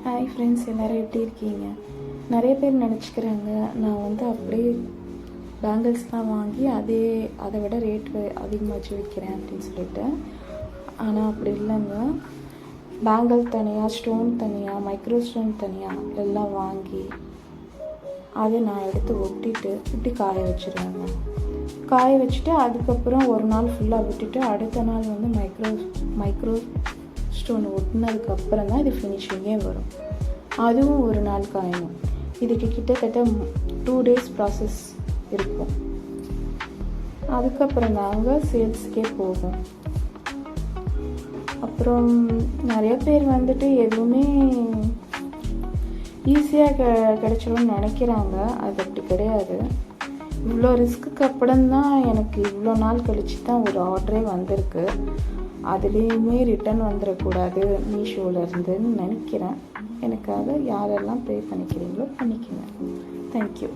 Hi friends, எல்லோரும் எப்படி இருக்கீங்க? நிறைய பேர் நினச்சிக்கிறாங்க நான் அப்படியே பேங்கிள்ஸ் தான் வாங்கி அதை விட ரேட்டு அதிகமாக வச்சு விற்கிறேன் அப்படின்னு சொல்லிட்டு. ஆனால் அப்படி இல்லைங்க. பேங்கிள் தனியாக, ஸ்டோன் தனியாக, மைக்ரோ ஸ்டோன் தனியாக எல்லாம் வாங்கி அதை நான் எடுத்து ஒட்டிட்டு இப்படி காய வச்சுருவேங்க. காய வச்சுட்டு அதுக்கப்புறம் ஒரு நாள் ஃபுல்லாக விட்டுட்டு அடுத்த நாள் மைக்ரோ ஸ்டோன் ஒட்டினதுக்கப்புறம் தான் இது ஃபினிஷிங்கே வரும். அதுவும் ஒரு நாள் காயணும். இதுக்கு கிட்டத்தட்ட 2 days ப்ராசஸ் இருக்கும். அதுக்கப்புறம் நாங்கள் சேல்ஸுக்கே போவோம். அப்புறம் நிறைய பேர் எதுவுமே ஈஸியாக கிடச்சிரும்னு நினைக்கிறாங்க. அது அப்படி கிடையாது. இவ்வளோ ரிஸ்க்குக்கு அப்புறம் தான் எனக்கு இவ்வளோ நாள் கழிச்சு தான் ஒரு ஆர்டரே வந்திருக்கு. அதுலேயுமே ரிட்டன் வந்துடக்கூடாது மீஷோவிலேருந்துன்னு நினைக்கிறேன். எனக்காக யாரெல்லாம் ப்ரே பண்ணிக்கிறீங்களோ பண்ணிக்கங்க. தேங்க்யூ.